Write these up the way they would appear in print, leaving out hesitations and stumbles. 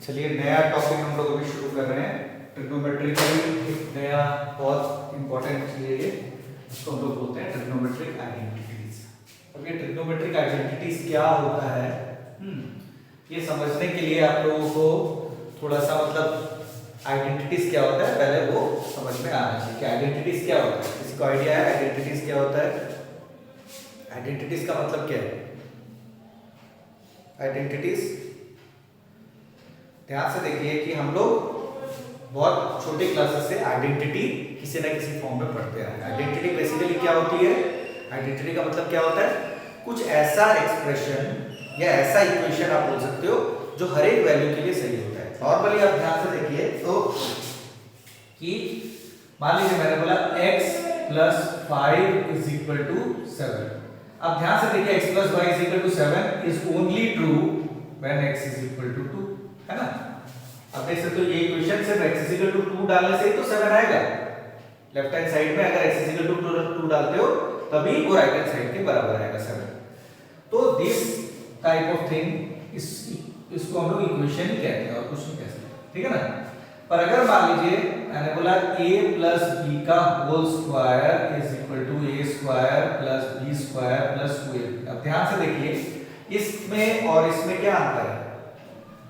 चलिए नया टॉपिक हम लोग अभी शुरू कर रहे हैं। ट्रिग्नोमेट्री का एक नया बहुत इंपॉर्टेंट चीज है ये, इसको हम लोग बोलते हैं ट्रिग्नोमेट्रिक आइडेंटिटीज। अब ये ट्रिग्नोमेट्रिक आइडेंटिटीज क्या होता है, ये समझने के लिए आप लोगों को थोड़ा सा मतलब आइडेंटिटीज क्या होता है पहले वो समझ में आना चाहिए कि आइडेंटिटीज क्या होता है। किसी को आइडिया है आइडेंटिटीज क्या होता है? आइडेंटिटीज का मतलब क्या है? आइडेंटिटीज ध्यान से देखिए कि हम लोग बहुत छोटे क्लासेस से आइडेंटिटी किसी ना किसी फॉर्म में पढ़ते हैं। आइडेंटिटी बेसिकली क्या होती है? आइडेंटिटी का मतलब क्या होता है? कुछ ऐसा एक्सप्रेशन या ऐसा इक्वेशन आप बोल सकते हो जो हर एक वैल्यू के लिए सही होता है। नॉर्मली आप ध्यान से देखिए तो कि मान लीजिए मैंने बोला x + 5 = 7। अब ध्यान से देखिए x + y = 7 is only true when x = 2, है ना। अब देख सकते हो ये इक्वेशन सिर्फ x = 2 डालने से ही तो 7 आएगा। लेफ्ट हैंड साइड में अगर x = 2 डालते हो तभी वो राइट हैंड साइड के बराबर आएगा 7। तो दिस टाइप ऑफ थिंग इसको हम लोग इक्वेशन ही कहते हैं और कुछ नहीं कह सकते, ठीक है ना। पर अगर मान लीजिए मैंने बोला a + b का whole square = a² + b² + 2ab। अब ध्यान से देखिए इसमें और इसमें क्या अंतर है?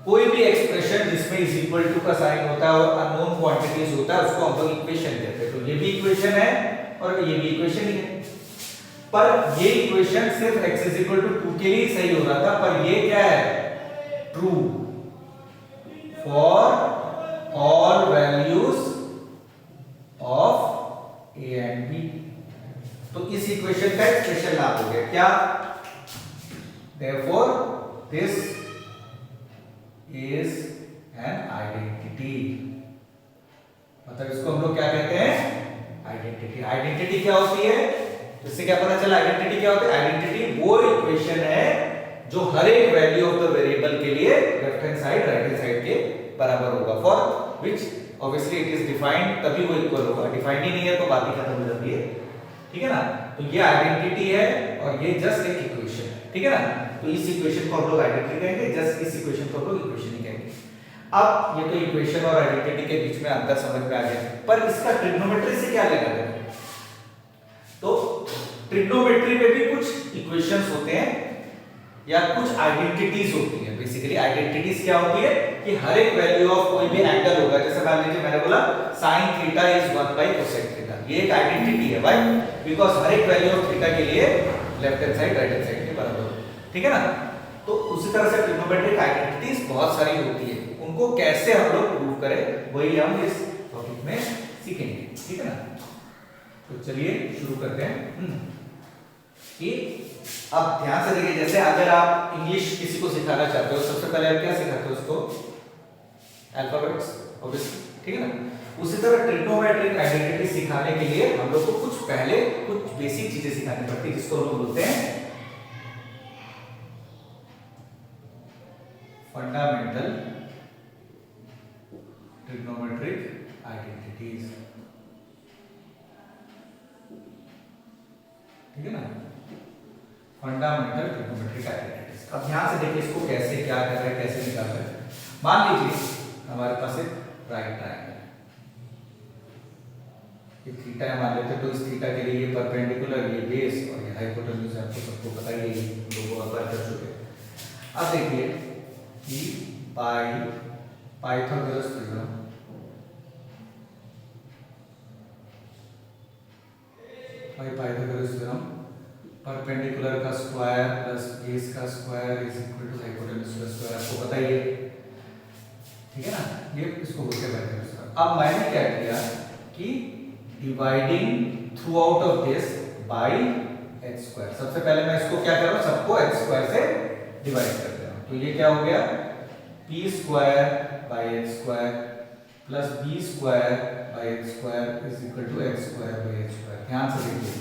कोई भी एक्सप्रेशन जिसमें इज इक्वल टू का साइन होता है और अननोन क्वांटिटीज होता है उसको हम लोग इक्वेशन कहते हैं। तो ये भी इक्वेशन है और ये भी इक्वेशन ही है। पर ये इक्वेशन सिर्फ x = 2 के लिए सही हो रहा था, पर ये क्या है? True for all values of a and b। तो इस इक्वेशन का स्पेशल नाम हो गया क्या? therefore this is an identity। मतलब इसको हम लोग क्या कहते हैं? आइडेंटिटी। आइडेंटिटी क्या होती है? इससे क्या पता चला आइडेंटिटी क्या होती है? आइडेंटिटी वो इक्वेशन है जो हर एक वैल्यू ऑफ द वेरिएबल के लिए left hand side right hand side के बराबर होगा, for which obviously it is defined, तभी वो इक्वल होगा। डिफाइंड ही नहीं है तो बात ही खत्म हो जाती है, ठीक है ना। तो ये आइडेंटिटी है और ये जस्ट एक इक्वेशन है, ठीक है ना। तो इस इक्वेशन को हम लोग आइडेंटिटी कहेंगे, जस्ट इस इक्वेशन को हम लोग इक्वेशन ही कहेंगे। अब ये तो इक्वेशन और आइडेंटिटी के बीच में अंतर समझ में आ गया, पर इसका ट्रिग्नोमेट्री से क्या लेना देना? तो ट्रिग्नोमेट्री में भी कुछ इक्वेशंस होते हैं या कुछ आइडेंटिटीज होती है। बेसिकली आइडेंटिटीज क्या होती है कि हर एक वैल्यू ऑफ कोई भी एंगल होगा। जैसे मान लीजिए मैंने बोला sin θ = 1/cosec θ, ये एक आइडेंटिटी है। व्हाई? बिकॉज़ हर एक वैल्यू ऑफ थीटा के लिए left hand side right hand side के बराबर होगा, ठीक है ना। तो उसी तरह से ट्रिग्नोमेट्रिक आइडेंटिटीज बहुत सारी होती है, उनको कैसे हम लोग प्रूव करें वही हम इस टॉपिक में सीखेंगे, ठीक है ना। तो चलिए शुरू करते हैं कि अब ध्यान से देखिए, जैसे अगर आप इंग्लिश किसी को सिखाना चाहते हो सबसे पहले आप क्या सिखाते हो उसको? अल्फाबेट्स, ऑब्वियसली, ठीक है ना। उसी तरह ट्रिग्नोमेट्रिक आइडेंटिटी सिखाने के लिए हम लोग को कुछ पहले कुछ बेसिक चीजें सिखानी पड़ती है, जिसको हम लोग बोलते हैं फंडामेंटल ट्रिग्नोमेट्रिक आइडेंटिटीज, ठीक है ना। Fundamental trigonometric identities. अब ध्यान से देखिए इसको कैसे क्या कर रहे हैं, कैसे निकाल रहे हैं। मान लीजिए हमारे पास एक राइट ट्रायंगल है, ये थीटा है मान लेते हैं। तो इस थीटा के लिए ये परपेंडिकुलर, ये बेस और ये हाइपोटेन्यूज, आपको सबको पता ही है, लोगों अपर कर चुके। अब देखिए कि पाइथागोरस थ्योरम परपेंडिकुलर का स्क्वायर प्लस बेस का square is equal to hypotenuse का स्क्वायर, आपको पता ही है, ठीक है ना। ये इसको बोलते हैं पाइथागोरस थ्योरम। अब मैंने क्या किया कि dividing through out of this by h²। सबसे पहले मैं इसको क्या कर रहा हूं, सबको h² से डिवाइड कर दे रहा हूं। तो ये क्या हो गया? p² by h² plus b² by h² is equal to h² by h²। ध्यान से देखिए,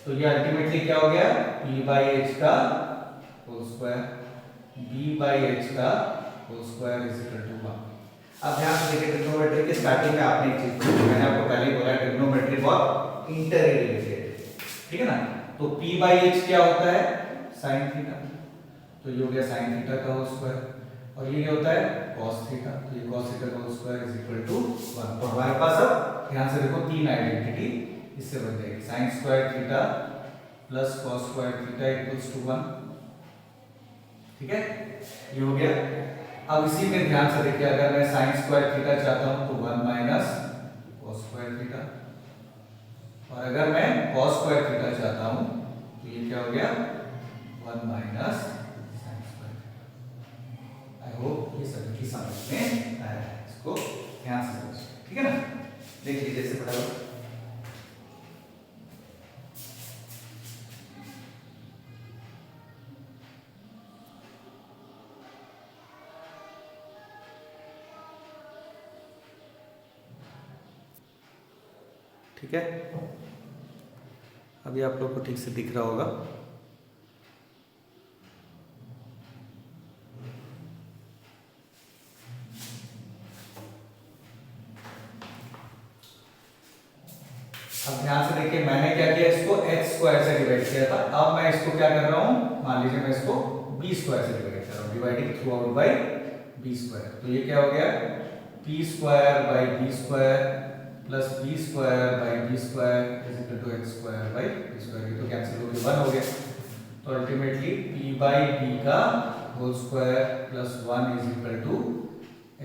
तो ये अल्टीमेटली क्या हो गया? p by h का whole square b by h का whole square is equal to 1। अब ध्यान से देखिए ट्रिग्नोमेट्री के स्टार्टिंग में आपने एक चीज पूछी, मैंने आपको पहले ही बोला ट्रिग्नोमेट्री बहुत इंटर रिलेटेड, ठीक है ना। तो p by h क्या होता है? sin θ। तो ये हो गया sin θ का होल स्क्वायर और ये क्या होता है cos थीटा, तो ये cos थीटा का स्क्वायर इज इक्वल टू 1। तो हमारे पास अब ध्यान से देखो तीन आइडेंटिटी इससे बन जाएगी, sin square theta plus cos square theta equals to 1। ठीक है, ये हो गया। अब इसी में ध्यान से देखिए, अगर मैं sin स्क्वायर थीटा चाहता हूं तो 1 माइनस cos स्क्वायर थीटा, और अगर मैं cos स्क्वायर थीटा चाहता हूं तो ये क्या हो गया 1 minus sin square theta. I hope ये सभी की समझ में आया है, इसको ध्यान से समझिए, ठीक है ना। देख लीजिए इसे फटाफट। ठीक है, अभी आप लोग को ठीक से दिख रहा होगा। अब ध्यान से देखिए, मैंने क्या किया, इसको h स्क्वायर से डिवाइड किया था। अब मैं इसको क्या कर रहा हूं, मान लीजिए मैं इसको b स्क्वायर से डिवाइड कर रहा हूं, dividing throughout by b square. तो ये क्या हो गया p square by b square plus b square by b square is equal to h square by b square. ये तो कैंसिल हो गया, 1 हो गया। तो अल्टीमेटली p बाय b का whole square plus 1 is equal to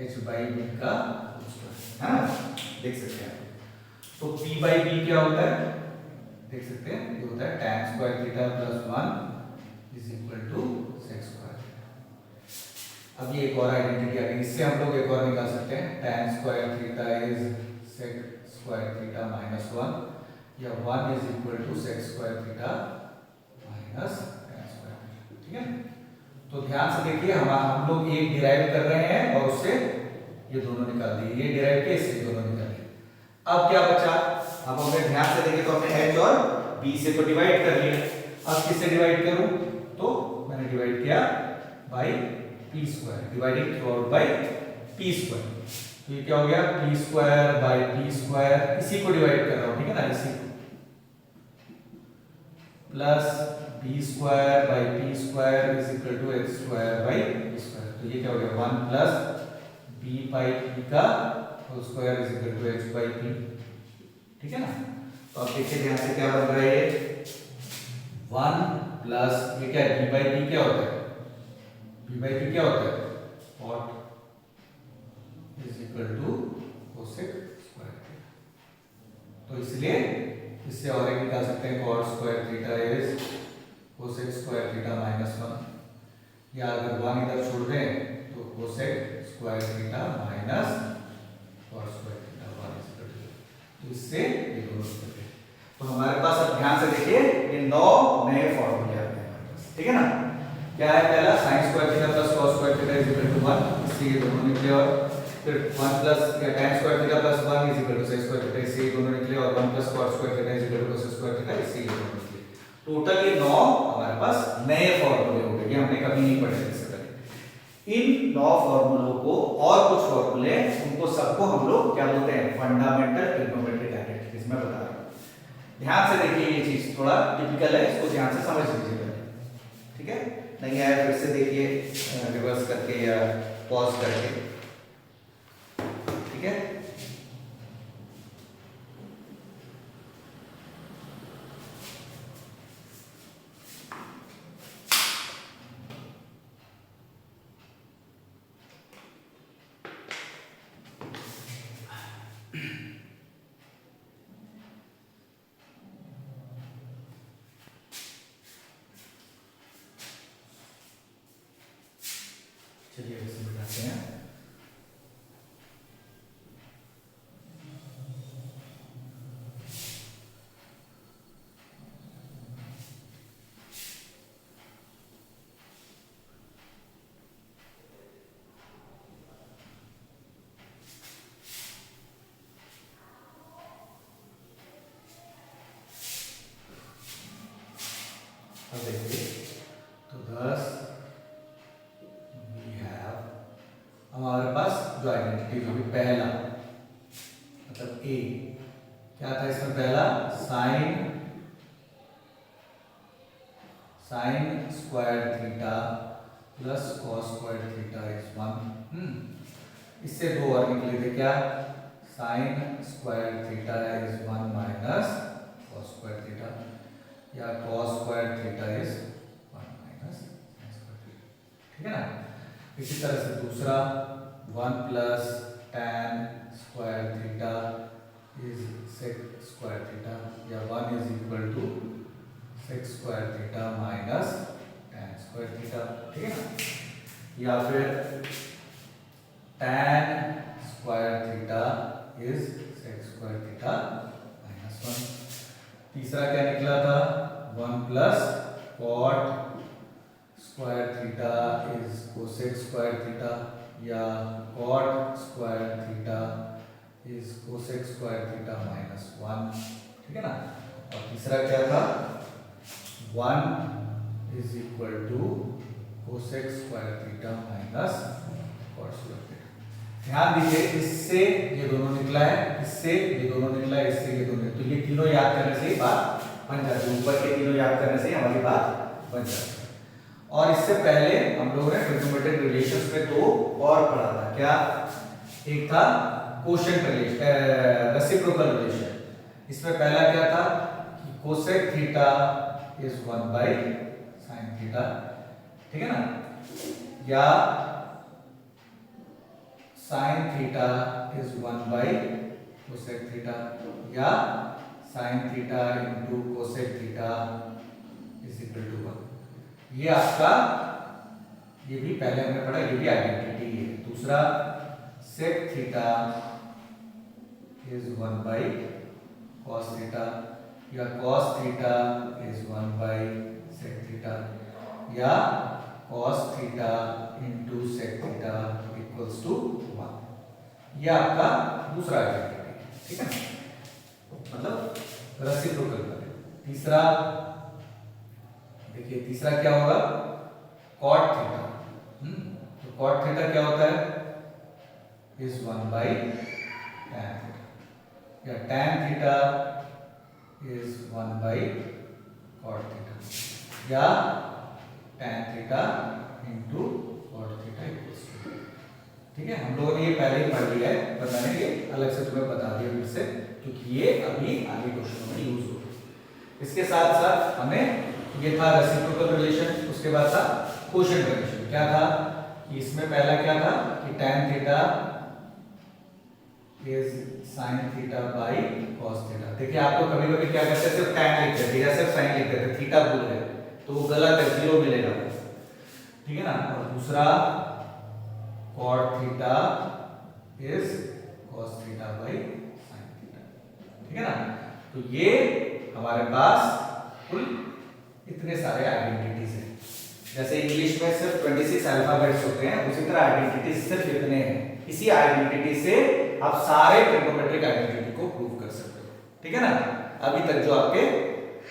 h by b का whole square, है ना, देख सकते हैं। तो p बाई b क्या होता है, देख सकते हैं, ये होता है tan square theta plus 1 is equal to sec square. अब ये एक और आइडेंटिटी आ गई, इससे हम लोग एक और निकाल सकते हैं, tan square theta is sec square theta minus 1, या 1 is equal to sec square theta minus tan square theta. ठीक है, तो ध्यान से देखिए, हम लोग एक डिराइव कर रहे हैं और उससे ये दोनों निकाल दिए, ये डिराइव किए, इससे दोनों निकाल दिए। अब क्या बचा, अब अगर ध्यान से देखें तो हमने h और b से तो डिवाइड कर लिया। अब किससे डिवाइड करूं, तो मैंने डिवाइड किया by p square, dividing throughout by p square. तो ये क्या हो गया p square by p square, इसी को डिवाइड कर रहा हूं, ठीक है ना, इसी को, plus b square by p square is equal to h square by p square. तो ये क्या हो गया 1 प्लस b बाय p का whole square is equal to h by p। ठीक है ना, तो अब देखिए ध्यान से क्या बन रहा है, 1 प्लस ये क्या है, b बाय p क्या होता है, b बाय p क्या होता है cot is equal to cosec square. तो इसलिए इससे और एक निकाल सकते हैं, cot square theta is cosec square theta minus 1, या अगर 1 इधर छोड़ दें तो cosec square theta minus cot square theta 1 is equal to, तो इससे ये दोनों निकलते हैं। तो हमारे पास अब ध्यान से देखिए, ये 9 नए फॉर्मूले आते हैं हमारे पास, ठीक है ना। क्या है, पहला sin square theta plus cos square theta is equal to 1, इससे ये दोनों निकले, और फिर 1 प्लस या tan square theta plus 1 is equal to sec square theta, इससे ये दोनों निकले, और 1 plus cos square theta is equal to cos square theta, इससे ये दोनों निकले। टोटल ये 9 हमारे पास नए फॉर्मूले हो गए, ये हमने कभी नहीं पढ़े इससे पहले। इन 9 फॉर्मूलों को और कुछ फॉर्मूले, उनको सबको हम लोग क्या बोलते हैं, फंडामेंटल ट्रिग्नोमेट्रिक आइडेंटिटीज में बता रहे हैं। ध्यान से देखिए, ये चीज थोड़ा टिपिकल है, इसको ध्यान से समझ लीजिए पहले, ठीक है। नहीं आया फिर से देखिए, रिवर्स करके या पॉज करके, ठीक है। चलिए इसे मिटाते हैं। अब देखिए, तो 10 हमारे पास जो आइडेंटिटी जो भी पहला मतलब ए क्या था, इसमें पहला sine square theta plus cos square theta is 1। इससे दो और निकले थे क्या, sin square theta is 1 minus cos square theta, या cos square theta is 1 minus sin square theta, ठीक है ना। इसी तरह से दूसरा 1 plus tan square theta is sec square theta, या 1 is equal to sec square theta minus tan square theta, ठीक है ना। या फिर tan square theta is sec square theta minus 1। तीसरा क्या निकला था, 1 plus cot square theta is cosec square theta, या cot square theta is cosec square theta minus 1, ठीक है ना। और तीसरा क्या था, 1 is equal to cosec square theta minus cot square theta. ध्यान दीजिए, इससे ये दोनों निकला है, इससे ये दोनों निकला है, इससे ये दोनों, तो ये तीनों याद करने से ही बात बन जाती है, ऊपर के तीनों याद करने से ही हमारी बात बन जाती है। और इससे पहले हम लोगों ने ट्रिग्नोमेट्रिक रिलेशंस में दो और पढ़ा था, क्या, एक था कोशेंट रिलेशन, रेसिप्रोकल रिलेशन। इसमें पहला क्या था कि cosec theta is 1 by sine theta, ठीक है ना, या sine theta is 1 by cosec theta, या sine theta into cosec theta is equal to 1। ये आपका, ये भी पहले हमने पढ़ा, ये भी आइडेंटिटी है। दूसरा sec theta is 1 by cos theta, या cos theta is 1 by sec theta, या cos theta into sec theta equals to 1। ये आपका दूसरा आइडेंटिटी, ठीक है, मतलब रेसिप्रोकल करें। तीसरा देखिए, तीसरा क्या होगा, कॉट थीटा। तो कॉट थीटा क्या होता है, इज 1 बाई टैन थीटा, या tan theta is 1 by cot theta, या tan theta into cot theta equals to, ठीक है। हम लोगों ने ये पहले ही पढ़ लिया है, पर मैंने ये अलग से तुम्हें बता दिया फिर से, क्योंकि ये अभी आगे क्वेश्चनों में यूज होगा। इसके साथ साथ हमें ये था रेसिप्रोकल रिलेशन, उसके बाद था कोशेंट रिलेशन। क्या था कि इसमें पहला क्या था कि tan theta is sin theta by cos theta. देखिए, आप तो कभी-कभी क्या करते हैं, सिर्फ tan लिख देते हैं या सिर्फ sin लिख देते हैं, थीटा भूल गए, तो वो गलत है, 0 मिलेगा, ठीक है ना। और दूसरा cot theta is cos theta by sin theta, ठीक है ना। तो ये हमारे पास कुल इतने सारे आइडेंटिटीज हैं। जैसे इंग्लिश में सिर्फ 26 अल्फाबेट्स होते हैं, उसी तरह आइडेंटिटीज सिर्फ इतने हैं। इसी आइडेंटिटी से आप सारे ट्रिग्नोमेट्रिक आइडेंटिटी को प्रूव कर सकते हो, ठीक है ना, अभी तक जो आपके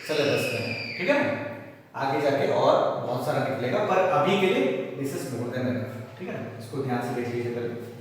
सिलेबस में है, ठीक है ना। आगे जाके और बहुत सारा निकलेगा, पर अभी के लिए this is more than enough, ठीक है ना। इसको ध्यान से देख लीजिए पहले।